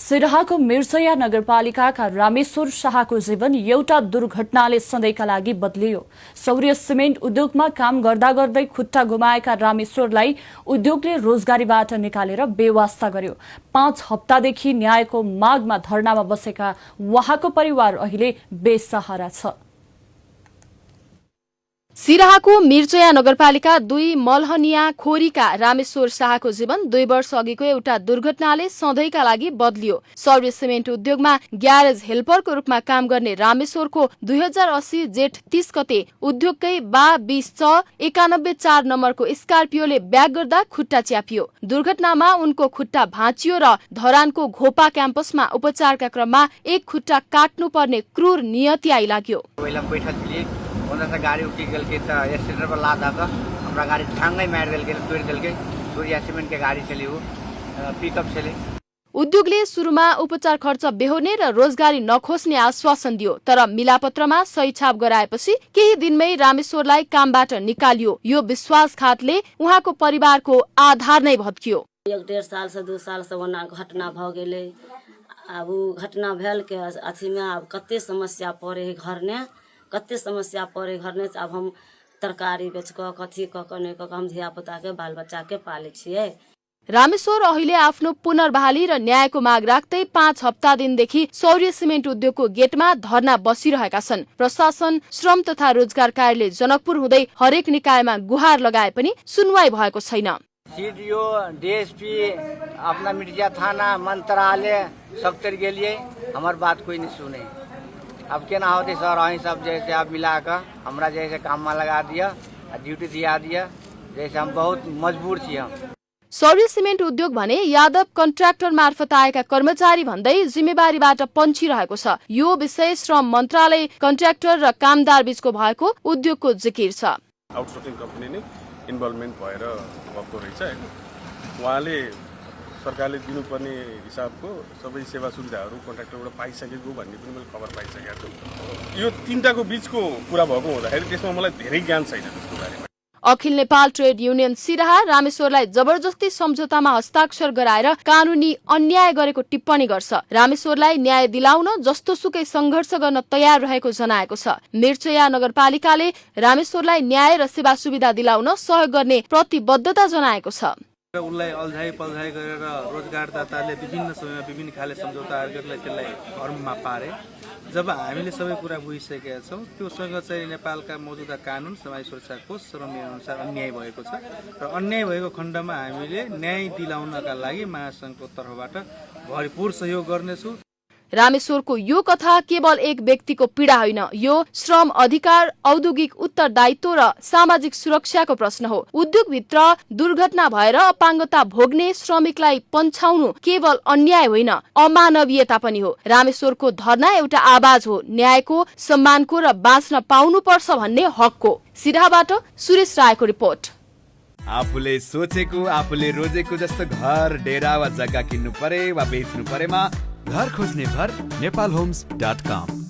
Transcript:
सिराहाको मिर्चया नगरपालिकाका रामेश्वर शाहको जीवन एउटा दुर्घटनाले सधैँका लागि बदलियो। सौर्य सिमेन्ट उद्योगमा काम गर्दा गर्दै खुट्टा गुमाएका रामेश्वरलाई उद्योगले रोजगारीबाट निकालेर बेवास्ता गर्यो। 5 हप्तादेखि न्यायको मागमा धरनामा बसेका उहाँको परिवार अहिले बेसहारा छ। सिराहाको मिर्चया नगरपालिका 2 मलहनिया खोरीका रामेश्वर शाहको जीवन 2 वर्ष अघिको एउटा दुर्घटनाले सधैँका लागि बदलियो। सौर्य सिमेन्ट उद्योगमा ग्यारेज हेल्परको रूपमा काम गर्ने रामेश्वरको 2080 जेठ 30 गते उद्योगकै बा 20/91/4 नम्बरको स्कर्पियोले ब्याक गर्दा खुट्टा च्यापियो। दुर्घटनामा उनको खुट्टा भाँचियो र धरानको घोपा क्याम्पसमा उपचारका क्रममा एक खुट्टा काट्नु पर्ने क्रूर नियति आइलाग्यो। गाड़ी उठी गल के एक्सीडेंट पर लाद आकर हमरा गाड़ी ठांगै मार देल के तोड़ देल के सूर्य सीमेंट के गाड़ी चली वो पिकअप चले। उद्योगले सुरुमा उपचार खर्च बेहोर्ने र रोजगारी नखोज्ने आश्वासन दियो, तर मिलापत्रमा सही छाप गराएपछि केही दिनमै रामेश्वरलाई कामबाट निकालियो। यो विश्वासघातले उहाँको परिवारको आधार नै भत्कियो। 1.5 साल से 2 साल से वना घटना भ गेलै। अब उ घटना भेल के अथी में अब कते समस्या पड़े घर ने, कते समस्या पड़े घर ने। अब हम तरकारी बेच क कथी क कने क हम धिया पुता के बाल बच्चा के पाले छिए। रामेश्वर अहिले आफ्नो पुनर्बहाली र न्यायको माग राख्दै 5 हप्ता दिनदेखि सौर्य सिमेन्ट उद्योगको गेटमा धरना बसिरहेका छन्। प्रशासन, श्रम तथा रोजगार कार्यालय जनकपुर हुँदै हरेक निकायमा गुहार लगाए पनि सुनवाई भएको छैन। सीडीओ, डीएसपी, अपना मिर्जा थाना, मंत्रालय सब तर गेलिए, हमार बात कोई नहीं सुने। अब केना होते सर, अहीं सब जैसे आप मिलाकर हमरा जैसे काम में लगा दिया, ड्यूटी दिया दिया, जैसे हम बहुत मजबूर छी। हम सौर्य सिमेन्ट उद्योग भने यादव कन्ट्र्याक्टर मार्फत आएका कर्मचारी भन्दै जिम्मेवारीबाट पन्छिरहेको छ। यो विषय श्रम मन्त्रालय, कन्ट्र्याक्टर र कामदार बीचको भएको उद्योगको जिकिर छ। आउटसोर्सिङ कम्पनी नै इन्भल्भमेन्ट भएर भएको रहेछ हैन। उहाँले सरकारले दिनुपर्ने हिसाबको सबै सेवा सुविधाहरू कन्ट्र्याक्टरबाट पाइसकेको भन्ने पनि मैले खबर पाइसकेको छु। यो तीनटाको बीचको कुरा भएको हुँदाखेरि त्यसमा मलाई धेरै ज्ञान छैन त्यसको बारेमा। अखिल नेपाल ट्रेड युनियन सिराहा रामेश्वरलाई जबरजस्ती सम्झौतामा हस्ताक्षर गराएर कानूनी अन्याय गरेको टिप्पणी गर्छ। रामेश्वरलाई न्याय दिलाउन जस्तोसुकै संघर्ष गर्न तयार रहेको जनाएको छ। मिर्चया नगरपालिकाले रामेश्वरलाई न्याय र सेवा सुविधा दिलाउन सहयोग गर्ने प्रतिबद्धता जनाएको छ। उनलाई अल्झाइ पल्झाइ गरेर रोजगारदाताले विभिन्न समयमा विभिन्न खाले सम्झौताहरू गरेर त्यसलाई भरमा पारे। जब हामीले सबै कुरा बुझिसकेका छौँ, त्योसँग चाहिँ नेपालका मौजूदा कानुन, समाज सुरक्षा कोष र नियमअनुसार अन्याय भएको छ र अन्याय भएको खण्डमा हामीले न्याय दिलाउनका लागि महासङ्घको तर्फबाट भरपूर सहयोग गर्नेछौँ। रामेश्वरको यो कथा केवल एक व्यक्तिको पीडा होइन, यो श्रम अधिकार, औद्योगिक उत्तरदायित्व र सामाजिक सुरक्षाको प्रश्न हो। उद्योगभित्र दुर्घटना भएर अपाङ्गता भोग्ने श्रमिकलाई पन्छाउनु केवल अन्याय होइन, अमानवीयता पनि हो। रामेश्वरको धरना एउटा आवाज हो, न्यायको, सम्मानको र बाँच्न पाउनुपर्छ भन्ने हकको। सिराहाबाट सुरेश रायको रिपोर्ट। आफूले सोचेको, आफूले रोजेको जस्तो घर, डेरा वा जग्गा किन्नु परे वा बेच्नु परेमा घर खोज्ने भर नेपालहोम्स.com।